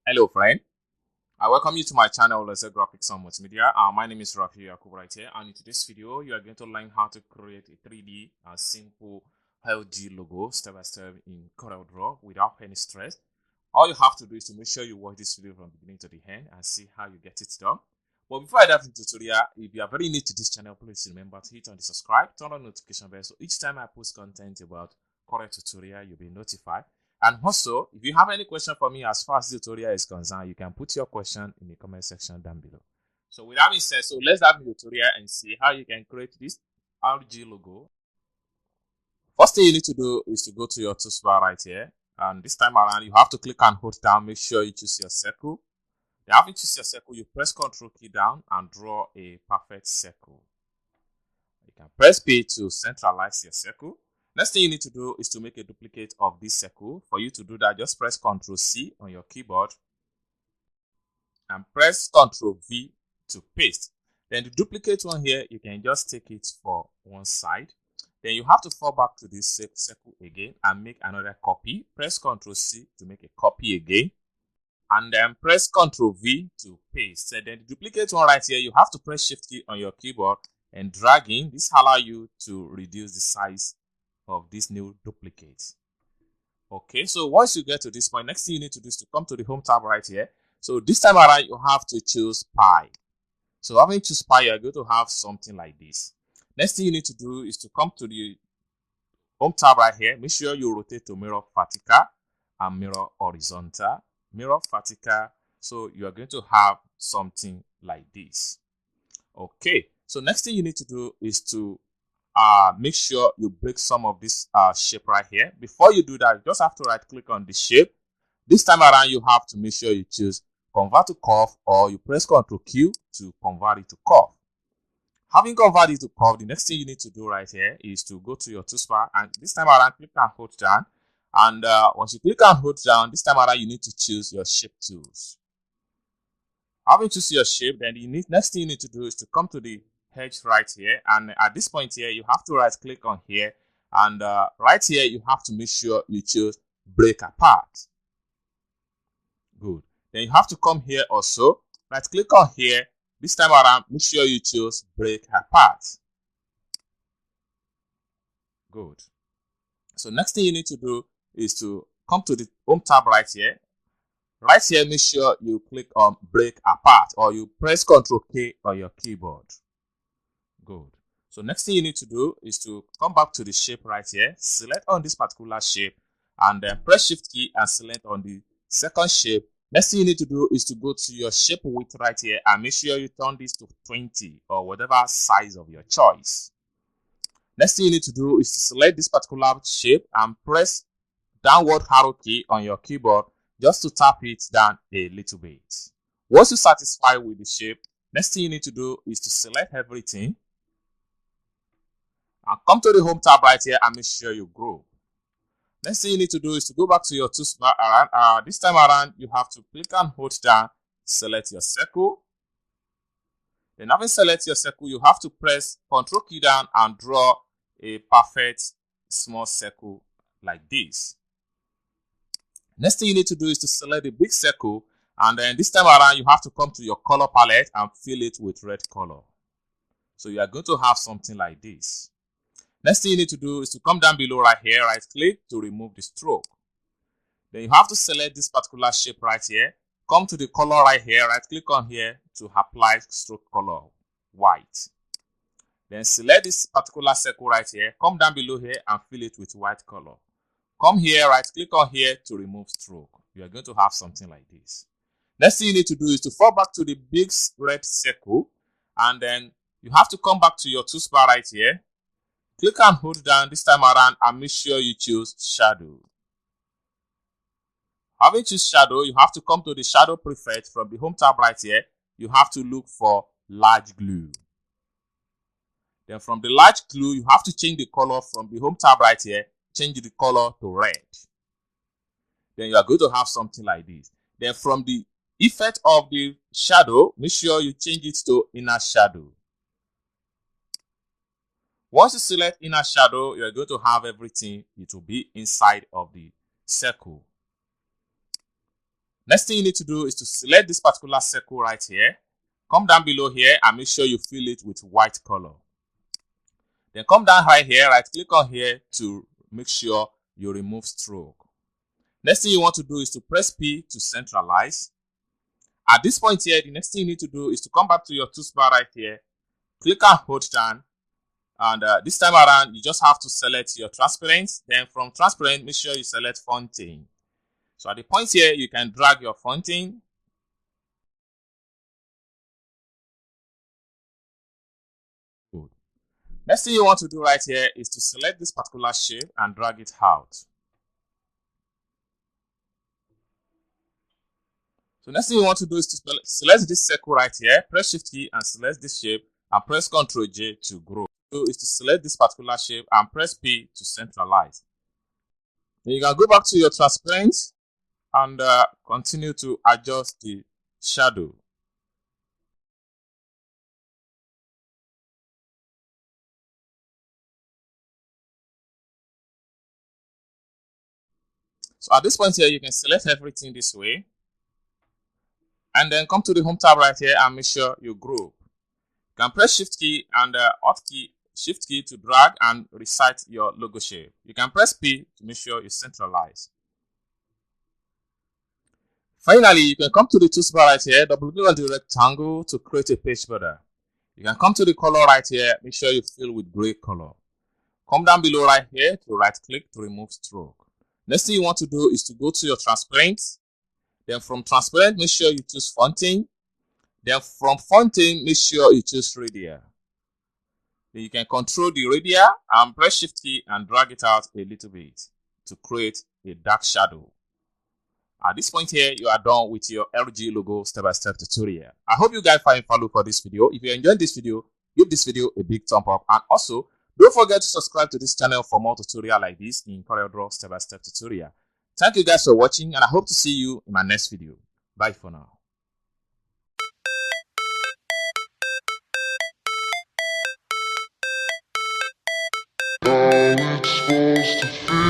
Hello, friend. I welcome you to my channel, Let's Say Graphics on Multimedia. My name is Rafi Yakub right here, and in today's video, you are going to learn how to create a 3D and simple LG logo step by step in corelDRAW without any stress. All you have to do is to make sure you watch this video from beginning to the end and see how you get it done. But before I dive into the tutorial, if you are very new to this channel, please remember to hit on the subscribe, turn on notification bell, so each time I post content about Corel tutorial, you'll be notified. And also, if you have any question for me as far as the tutorial is concerned, you can put your question in the comment section down below. So with that being said, let's dive into the tutorial and see how you can create this RG logo. First thing you need to do is to go to your toolbar right here. And this time around, you have to click and hold down. Make sure you choose your circle. Then after you choose your circle, you press Ctrl key down and draw a perfect circle. You can press P to centralize your circle. Next thing you need to do is to make a duplicate of this circle. For you to do that, just press Ctrl C on your keyboard and press Ctrl V to paste. Then the duplicate one here, you can just take it for one side. Then you have to fall back to this circle again and make another copy. Press Ctrl C to make a copy again. And then press Ctrl V to paste. So then the duplicate one right here, you have to press Shift key on your keyboard and drag in. This allows you to reduce the size of this new duplicate. Okay, so once you get to this point, next thing you need to do is to come to the home tab right here. So this time around, you have to choose Pi. So having choose Pi, you're going to have something like this. Next thing you need to do is to come to the home tab right here. Make sure you rotate to mirror vertical and mirror horizontal. Mirror vertical, so you are going to have something like this. Okay, so next thing you need to do is to make sure you break some of this shape right here. Before you do that, you just have to right click on the shape. This time around, you have to make sure you choose convert to curve, or you press Ctrl Q to convert it to curve. Having converted it to curve, the next thing you need to do right here is to go to your toolbar, and this time around, click and hold down. And once you click and hold down, this time around, you need to choose your shape tools. Having choose your shape, then the next thing you need to do is to come to the edge right here. And at this point here, you have to right click on here. And right here, you have to make sure you choose break apart. Good. Then you have to come here also. Right click on here. This time around, make sure you choose break apart. Good. So next thing you need to do is to come to the home tab right here. Right here, make sure you click on break apart, or you press Ctrl K on your keyboard. Good. So next thing you need to do is to come back to the shape right here, select on this particular shape, and then press Shift key and select on the second shape. Next thing you need to do is to go to your shape width right here and make sure you turn this to 20 or whatever size of your choice. Next thing you need to do is to select this particular shape and press downward arrow key on your keyboard just to tap it down a little bit. Once you're satisfied with the shape, next thing you need to do is to select everything and come to the home tab right here and make sure you group. Next thing you need to do is to go back to your toolbar. This time around, you have to click and hold down, select your circle. Then having selected your circle, you have to press Ctrl key down and draw a perfect small circle like this. Next thing you need to do is to select the big circle, and then this time around, you have to come to your color palette and fill it with red color. So you are going to have something like this. Next thing you need to do is to come down below right here, right click to remove the stroke. Then you have to select this particular shape right here. Come to the color right here, right click on here to apply stroke color, white. Then select this particular circle right here, come down below here and fill it with white color. Come here, right click on here to remove stroke. You are going to have something like this. Next thing you need to do is to fall back to the big red circle, and then you have to come back to your toolbar right here. Click and hold down this time around and make sure you choose shadow. Having choose shadow, you have to come to the shadow prefix from the home tab right here. You have to look for large glue. Then from the large glue, you have to change the color from the home tab right here. Change the color to red. Then you are going to have something like this. Then from the effect of the shadow, make sure you change it to inner shadow. Once you select inner shadow, you are going to have everything. It will be inside of the circle. Next thing you need to do is to select this particular circle right here. Come down below here and make sure you fill it with white color. Then come down right here, right click on here to make sure you remove stroke. Next thing you want to do is to press P to centralize. At this point here, the next thing you need to do is to come back to your toolbar right here, click and hold down, and this time around you just have to select your transparent. Then from transparent, make sure you select fonting. So at the point here, you can drag your fonting. Good. Next thing you want to do right here is to select this particular shape and drag it out. So next thing you want to do is to select this circle right here, press Shift key and select this shape and press Ctrl J to grow. So is to select this particular shape and press P to centralize. Then you can go back to your transparent and continue to adjust the shadow. So at this point here, you can select everything this way and then come to the home tab right here and make sure you group. You can press Shift key and Alt key, Shift key to drag and resize your logo shape. You can press P to make sure you centralize. Finally, you can come to the toolbar right here, double click on the rectangle to create a page border. You can come to the color right here, make sure you fill with gray color. Come down below right here to right click to remove stroke. Next thing you want to do is to go to your transparent. Then from transparent, make sure you choose fonting. Then from fonting, make sure you choose radius. Then you can control the radius and press Shift key and drag it out a little bit to create a dark shadow. At this point here, you are done with your LG logo step-by-step tutorial. I hope you guys find value for this video. If you enjoyed this video, give this video a big thumb up, and also don't forget to subscribe to this channel for more tutorial like this in corelDRAW step-by-step tutorial. Thank you guys for watching, and I hope to see you in my next video. Bye for now. How it's supposed to feel.